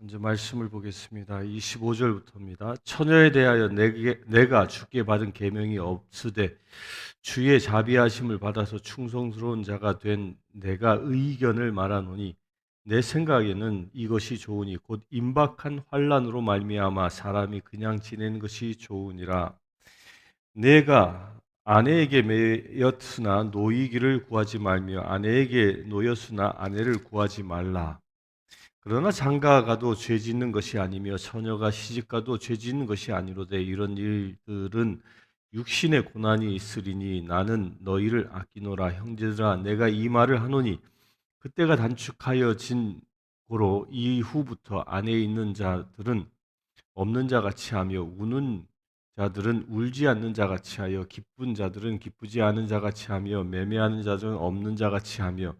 먼저 말씀을 보겠습니다. 25절부터입니다. 처녀에 대하여 내가 주께 받은 계명이 없으되 주의 자비하심을 받아서 충성스러운 자가 된 내가 의견을 말하노니 내 생각에는 이것이 좋으니 곧 임박한 환난으로 말미암아 사람이 그냥 지내는 것이 좋으니라. 내가 아내에게 매였으나 노이기를 구하지 말며 아내에게 노였으나 아내를 구하지 말라. 그러나 장가가도 죄 짓는 것이 아니며 처녀가 시집가도 죄 짓는 것이 아니로되 이런 일들은 육신의 고난이 있으리니 나는 너희를 아끼노라. 형제들아, 내가 이 말을 하노니 그때가 단축하여진 고로 이후부터 안에 있는 자들은 없는 자 같이 하며 우는 자들은 울지 않는 자 같이 하여 기쁜 자들은 기쁘지 않은 자 같이 하며 매매하는 자들은 없는 자 같이 하며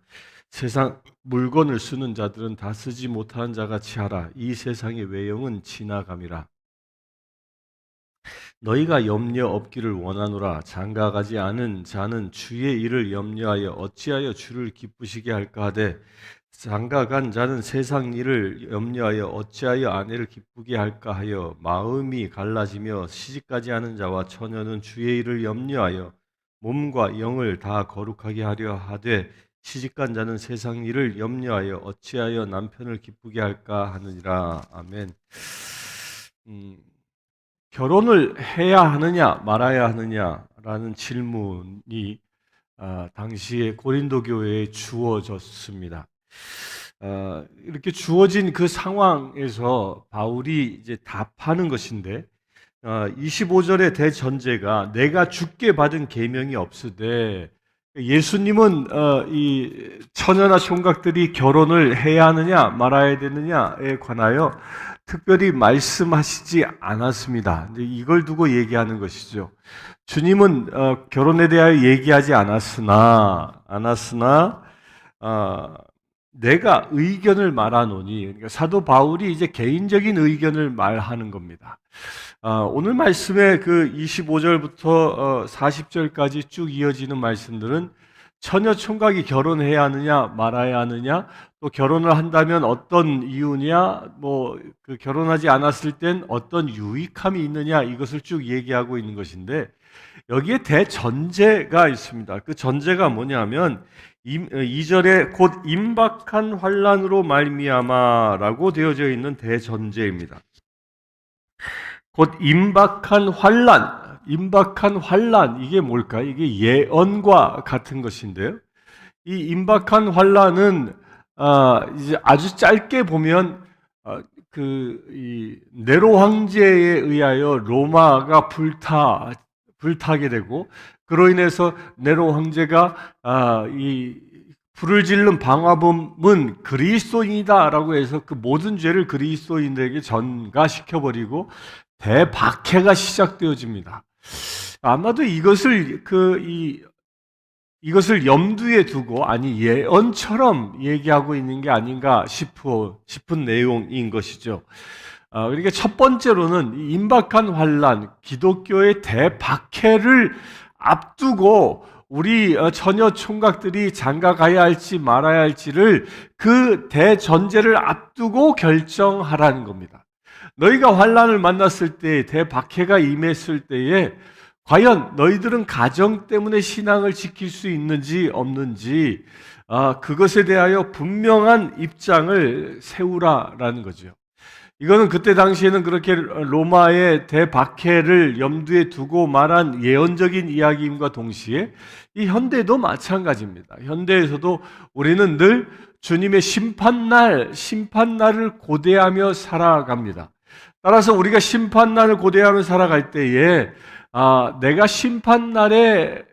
세상 물건을 쓰는 자들은 다 쓰지 못하는 자 같이 하라. 이 세상의 외형은 지나감이라. 너희가 염려 없기를 원하노라. 장가가지 않은 자는 주의 일을 염려하여 어찌하여 주를 기쁘시게 할까 하되 장가간 자는 세상 일을 염려하여 어찌하여 아내를 기쁘게 할까 하여 마음이 갈라지며 시집가지 않은 자와 처녀는 주의 일을 염려하여 몸과 영을 다 거룩하게 하려 하되 시집간 자는 세상 일을 염려하여 어찌하여 남편을 기쁘게 할까 하느니라. 아멘. 결혼을 해야 하느냐 말아야 하느냐라는 질문이 당시에 고린도 교회에 주어졌습니다. 이렇게 주어진 그 상황에서 바울이 이제 답하는 것인데 25절의 대전제가 내가 주께 받은 계명이 없으되 예수님은 이 처녀나 총각들이 결혼을 해야 하느냐 말아야 되느냐에 관하여 특별히 말씀하시지 않았습니다. 이걸 두고 얘기하는 것이죠. 주님은 결혼에 대하여 얘기하지 않았으나 내가 의견을 말하노니, 그러니까 사도 바울이 이제 개인적인 의견을 말하는 겁니다. 오늘 말씀의 그 25절부터 40절까지 쭉 이어지는 말씀들은 처녀 총각이 결혼해야 하느냐 말아야 하느냐, 또 결혼을 한다면 어떤 이유냐, 그 결혼하지 않았을 땐 어떤 유익함이 있느냐, 이것을 쭉 얘기하고 있는 것인데 여기에 대전제가 있습니다. 그 전제가 뭐냐면 2절에 곧 임박한 환난으로 말미암아라고 되어져 있는 대전제입니다. 곧 임박한 환난, 이게 뭘까? 이게 예언과 같은 것인데요. 이 임박한 환난은 이제 아주 짧게 보면 이 네로 황제에 의하여 로마가 불타게 되고, 그로 인해서 네로 황제가 이 불을 지른 방화범은 그리스도인이다라고 해서 그 모든 죄를 그리스도인들에게 전가시켜버리고 대박해가 시작되어집니다. 아마도 이것을 염두에 두고 예언처럼 얘기하고 있는 게 아닌가 싶은 내용인 것이죠. 그러니까 첫 번째로는 임박한 환난, 기독교의 대박해를 앞두고 우리 처녀 총각들이 장가 가야 할지 말아야 할지를 그 대전제를 앞두고 결정하라는 겁니다. 너희가 환난을 만났을 때, 대박해가 임했을 때에 과연 너희들은 가정 때문에 신앙을 지킬 수 있는지 없는지 그것에 대하여 분명한 입장을 세우라라는 거죠. 이거는 그때 당시에는 그렇게 로마의 대박해를 염두에 두고 말한 예언적인 이야기임과 동시에 이 현대도 마찬가지입니다. 현대에서도 우리는 늘 주님의 심판날을 고대하며 살아갑니다. 따라서 우리가 심판날을 고대하며 살아갈 때에 내가 심판날에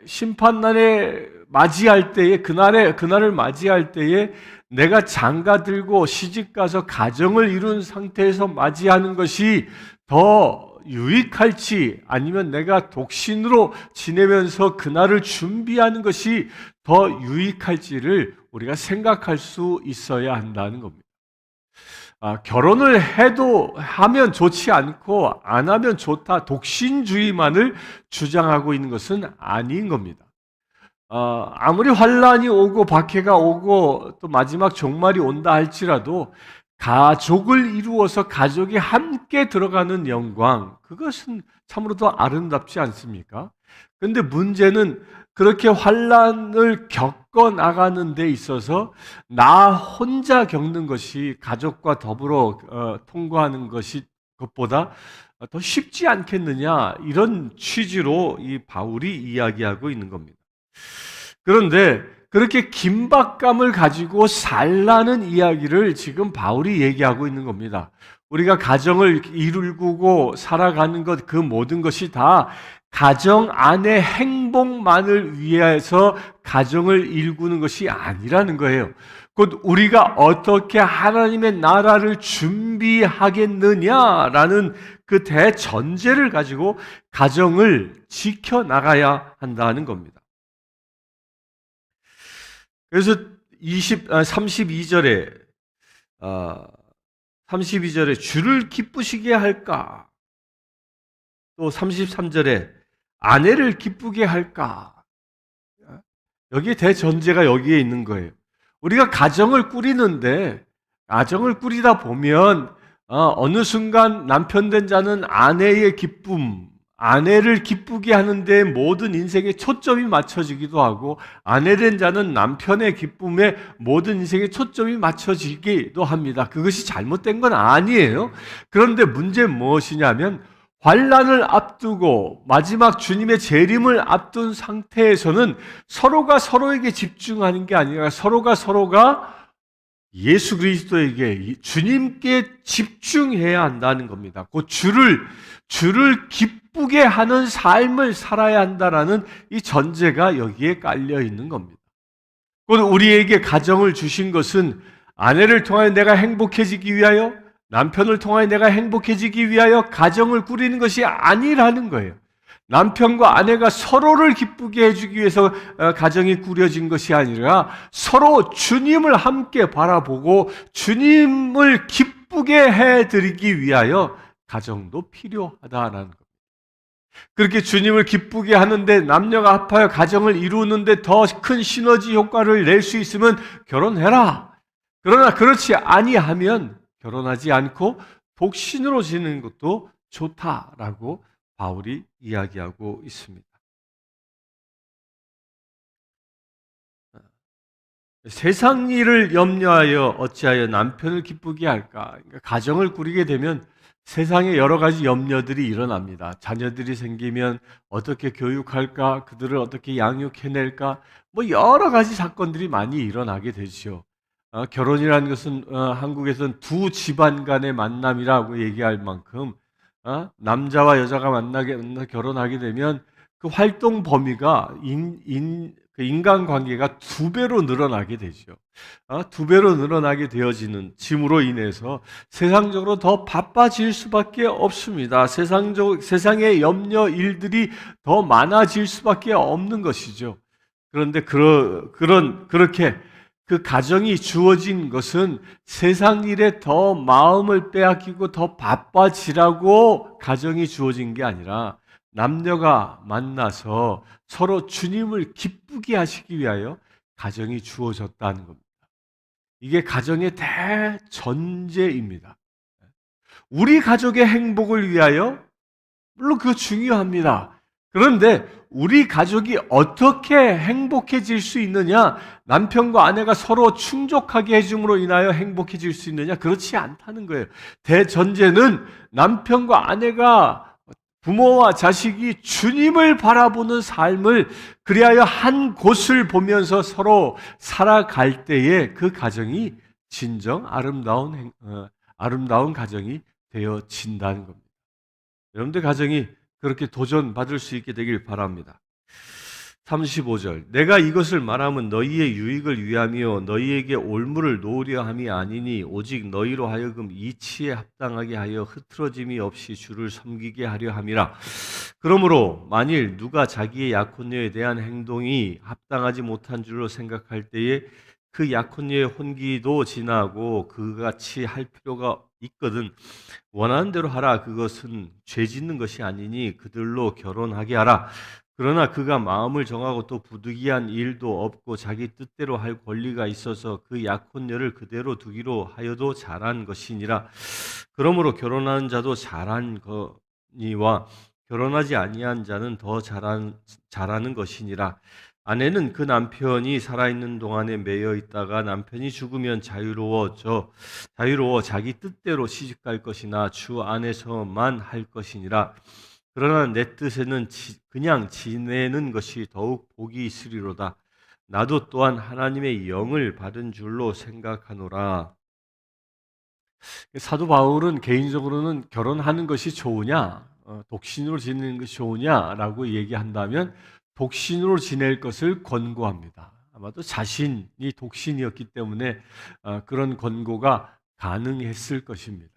맞이할 때에 그날을 맞이할 때에 내가 장가 들고 시집 가서 가정을 이룬 상태에서 맞이하는 것이 더 유익할지, 아니면 내가 독신으로 지내면서 그날을 준비하는 것이 더 유익할지를 우리가 생각할 수 있어야 한다는 겁니다. 결혼을 하면 좋지 않고 안 하면 좋다, 독신주의만을 주장하고 있는 것은 아닌 겁니다. 아무리 환란이 오고 박해가 오고 또 마지막 종말이 온다 할지라도 가족을 이루어서 가족이 함께 들어가는 영광, 그것은 참으로 더 아름답지 않습니까? 근데 문제는 그렇게 환난을 겪어 나가는 데 있어서 나 혼자 겪는 것이 가족과 더불어 통과하는 것이 것보다 더 쉽지 않겠느냐, 이런 취지로 이 바울이 이야기하고 있는 겁니다. 그런데 그렇게 긴박감을 가지고 살라는 이야기를 지금 바울이 얘기하고 있는 겁니다. 우리가 가정을 이루고 살아가는 것, 그 모든 것이 다 가정 안의 행복만을 위해서 가정을 일구는 것이 아니라는 거예요. 곧 우리가 어떻게 하나님의 나라를 준비하겠느냐라는 그 대전제를 가지고 가정을 지켜나가야 한다는 겁니다. 그래서 32절에 주를 기쁘시게 할까? 또 33절에 아내를 기쁘게 할까? 여기에 대전제가 여기에 있는 거예요. 우리가 가정을 꾸리는데, 가정을 꾸리다 보면 어느 순간 남편 된 자는 아내의 기쁨, 아내를 기쁘게 하는데 모든 인생의 초점이 맞춰지기도 하고, 아내 된 자는 남편의 기쁨에 모든 인생의 초점이 맞춰지기도 합니다. 그것이 잘못된 건 아니에요. 그런데 문제는 무엇이냐면, 환난을 앞두고 마지막 주님의 재림을 앞둔 상태에서는 서로가 서로에게 집중하는 게 아니라 서로가 예수 그리스도에게, 주님께 집중해야 한다는 겁니다. 그 주를 기쁘게 하는 삶을 살아야 한다라는 이 전제가 여기에 깔려 있는 겁니다. 곧 우리에게 가정을 주신 것은 아내를 통하여 내가 행복해지기 위하여, 남편을 통하여 내가 행복해지기 위하여 가정을 꾸리는 것이 아니라는 거예요. 남편과 아내가 서로를 기쁘게 해주기 위해서 가정이 꾸려진 것이 아니라 서로 주님을 함께 바라보고 주님을 기쁘게 해드리기 위하여 가정도 필요하다라는 겁니다. 그렇게 주님을 기쁘게 하는데 남녀가 합하여 가정을 이루는데 더 큰 시너지 효과를 낼 수 있으면 결혼해라. 그러나 그렇지 아니하면 결혼하지 않고 독신으로 지내는 것도 좋다라고 바울이 이야기하고 있습니다. 세상 일을 염려하여 어찌하여 남편을 기쁘게 할까? 그러니까 가정을 꾸리게 되면 세상에 여러 가지 염려들이 일어납니다. 자녀들이 생기면 어떻게 교육할까? 그들을 어떻게 양육해낼까? 뭐 여러 가지 사건들이 많이 일어나게 되죠. 결혼이라는 것은 한국에서는 두 집안 간의 만남이라고 얘기할 만큼 남자와 여자가 만나게 결혼하게 되면 그 활동 범위가 그 인간관계가 두 배로 늘어나게 되죠. 두 배로 늘어나게 되어지는 짐으로 인해서 세상적으로 더 바빠질 수밖에 없습니다. 세상의 염려 일들이 더 많아질 수밖에 없는 것이죠. 그런데 그렇게 그 가정이 주어진 것은 세상 일에 더 마음을 빼앗기고 더 바빠지라고 가정이 주어진 게 아니라 남녀가 만나서 서로 주님을 기쁘게 하시기 위하여 가정이 주어졌다는 겁니다. 이게 가정의 대전제입니다. 우리 가족의 행복을 위하여, 물론 그거 중요합니다. 그런데 우리 가족이 어떻게 행복해질 수 있느냐, 남편과 아내가 서로 충족하게 해줌으로 인하여 행복해질 수 있느냐, 그렇지 않다는 거예요. 대전제는 남편과 아내가, 부모와 자식이 주님을 바라보는 삶을, 그리하여 한 곳을 보면서 서로 살아갈 때에 그 가정이 진정 아름다운 가정이 되어진다는 겁니다. 여러분들 가정이 그렇게 도전받을 수 있게 되길 바랍니다. 35절, 내가 이것을 말하면 너희의 유익을 위하며 너희에게 올무를 놓으려 함이 아니니 오직 너희로 하여금 이치에 합당하게 하여 흐트러짐이 없이 주를 섬기게 하려 함이라. 그러므로 만일 누가 자기의 약혼녀에 대한 행동이 합당하지 못한 줄로 생각할 때에 그 약혼녀의 혼기도 지나고 그같이 할 필요가 있거든 원하는 대로 하라. 그것은 죄 짓는 것이 아니니 그들로 결혼하게 하라. 그러나 그가 마음을 정하고 또 부득이한 일도 없고 자기 뜻대로 할 권리가 있어서 그 약혼녀를 그대로 두기로 하여도 잘한 것이니라. 그러므로 결혼하는 자도 잘한 거니와 결혼하지 아니한 자는 더 잘하는 것이니라. 아내는 그 남편이 살아있는 동안에 매여 있다가 남편이 죽으면 자유로워 자기 뜻대로 시집갈 것이나 주 안에서만 할 것이니라. 그러나 내 뜻에는 그냥 지내는 것이 더욱 복이 있으리로다. 나도 또한 하나님의 영을 받은 줄로 생각하노라. 사도 바울은 개인적으로는 결혼하는 것이 좋으냐, 독신으로 지내는 것이 좋으냐라고 얘기한다면 독신으로 지낼 것을 권고합니다. 아마도 자신이 독신이었기 때문에 그런 권고가 가능했을 것입니다.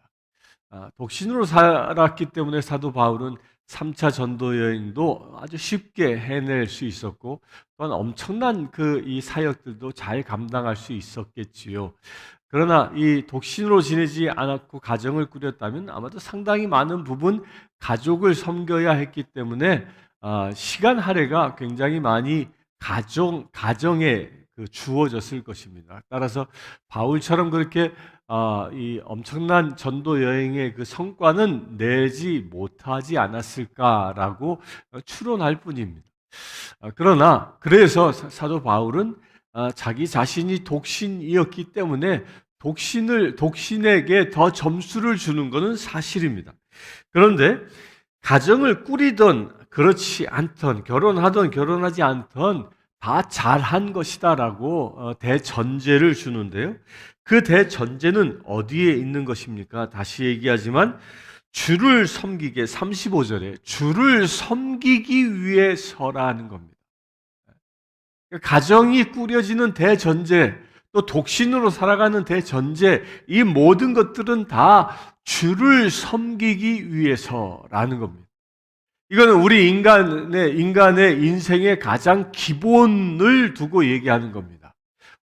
독신으로 살았기 때문에 사도 바울은 3차 전도 여행도 아주 쉽게 해낼 수 있었고 또한 엄청난 이 사역들도 잘 감당할 수 있었겠지요. 그러나 이 독신으로 지내지 않았고 가정을 꾸렸다면 아마도 상당히 많은 부분 가족을 섬겨야 했기 때문에 시간 할애가 굉장히 많이 가정에 주어졌을 것입니다. 따라서 바울처럼 그렇게 이 엄청난 전도 여행의 그 성과는 내지 못하지 않았을까라고 추론할 뿐입니다. 그러나 그래서 사도 바울은 자기 자신이 독신이었기 때문에 독신에게 더 점수를 주는 것은 사실입니다. 그런데 가정을 꾸리던 그렇지 않던 결혼하던 결혼하지 않던 다 잘한 것이다라고 대전제를 주는데요. 그 대전제는 어디에 있는 것입니까? 다시 얘기하지만 주를 섬기게 35절에 주를 섬기기 위해서라는 겁니다. 가정이 꾸려지는 대전제, 또 독신으로 살아가는 대전제, 이 모든 것들은 다 주를 섬기기 위해서라는 겁니다. 이거는 우리 인간의 인생의 가장 기본을 두고 얘기하는 겁니다.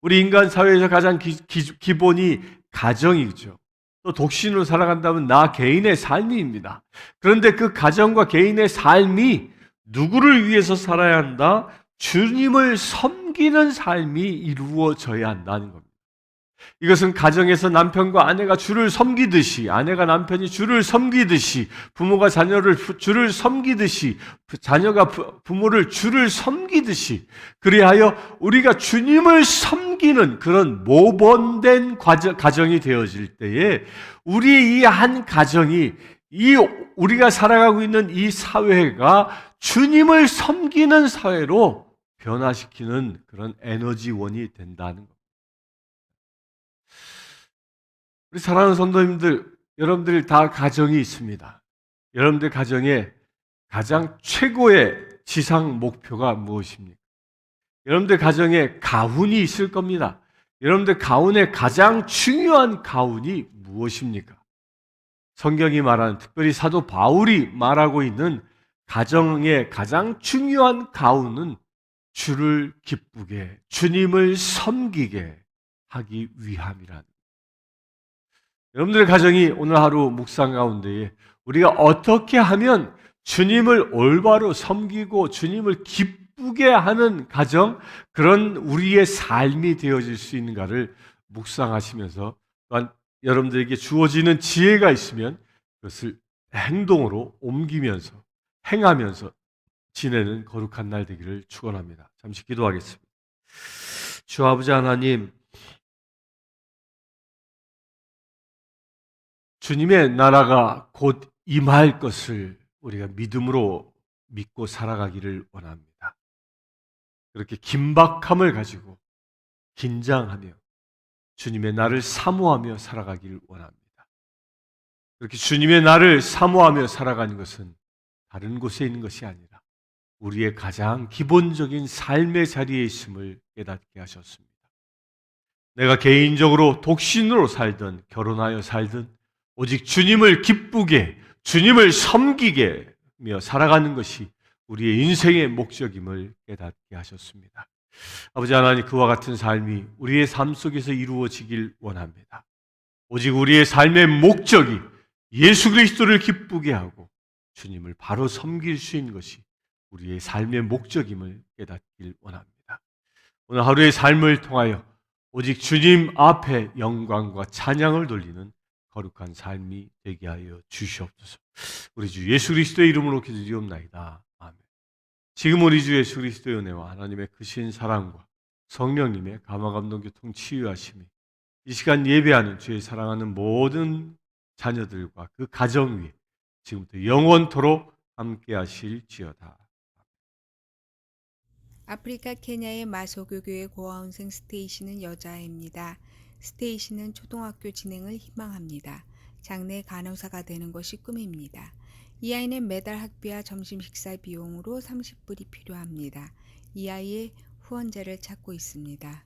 우리 인간 사회에서 가장 기본이 가정이죠. 또 독신으로 살아간다면 나 개인의 삶입니다. 그런데 그 가정과 개인의 삶이 누구를 위해서 살아야 한다? 주님을 섬기는 삶이 이루어져야 한다는 겁니다. 이것은 가정에서 남편과 아내가 주를 섬기듯이, 아내가 남편이 주를 섬기듯이, 부모가 자녀를 주를 섬기듯이, 자녀가 부모를 주를 섬기듯이, 그리하여 우리가 주님을 섬기는 그런 모범된 가정이 되어질 때에 우리 이 한 가정이 우리가 살아가고 있는 이 사회가 주님을 섬기는 사회로 변화시키는 그런 에너지원이 된다는 겁니다. 우리 사랑하는 성도님들, 여러분들 다 가정이 있습니다. 여러분들 가정에 가장 최고의 지상 목표가 무엇입니까? 여러분들 가정에 가훈이 있을 겁니다. 여러분들 가훈의 가장 중요한 가훈이 무엇입니까? 성경이 말하는, 특별히 사도 바울이 말하고 있는 가정의 가장 중요한 가훈은 주를 기쁘게, 주님을 섬기게 하기 위함이라는. 여러분들의 가정이 오늘 하루 묵상 가운데에 우리가 어떻게 하면 주님을 올바로 섬기고 주님을 기쁘게 하는 가정, 그런 우리의 삶이 되어질 수 있는가를 묵상하시면서, 또한 여러분들에게 주어지는 지혜가 있으면 그것을 행동으로 옮기면서 행하면서 지내는 거룩한 날 되기를 축원합니다. 잠시 기도하겠습니다. 주 아버지 하나님, 주님의 나라가 곧 임할 것을 우리가 믿음으로 믿고 살아가기를 원합니다. 그렇게 긴박함을 가지고 긴장하며 주님의 나를 사모하며 살아가기를 원합니다. 그렇게 주님의 나를 사모하며 살아가는 것은 다른 곳에 있는 것이 아니라 우리의 가장 기본적인 삶의 자리에 있음을 깨닫게 하셨습니다. 내가 개인적으로 독신으로 살든 결혼하여 살든 오직 주님을 기쁘게, 주님을 섬기게며 살아가는 것이 우리의 인생의 목적임을 깨닫게 하셨습니다. 아버지 하나님, 그와 같은 삶이 우리의 삶 속에서 이루어지길 원합니다. 오직 우리의 삶의 목적이 예수 그리스도를 기쁘게 하고 주님을 바로 섬길 수 있는 것이 우리의 삶의 목적임을 깨닫길 원합니다. 오늘 하루의 삶을 통하여 오직 주님 앞에 영광과 찬양을 돌리는 거룩한 삶이 되게 하여 주시옵소서. 우리 주 예수 그리스도의 이름으로 기도드리옵나이다. 아멘. 지금 우리 주 예수 그리스도의 은혜와 하나님의 크신 사랑과 성령님의 감화감동 교통 치유하심이 이 시간 예배하는 주의 사랑하는 모든 자녀들과 그 가정 위에 지금부터 영원토록 함께 하실지어다. 아프리카 케냐의 마소교 교회 고아원생 스테이시는 여자아이입니다. 스테이시는 초등학교 진행을 희망합니다. 장래 간호사가 되는 것이 꿈입니다. 이 아이는 매달 학비와 점심 식사 비용으로 30불이 필요합니다. 이 아이의 후원자를 찾고 있습니다.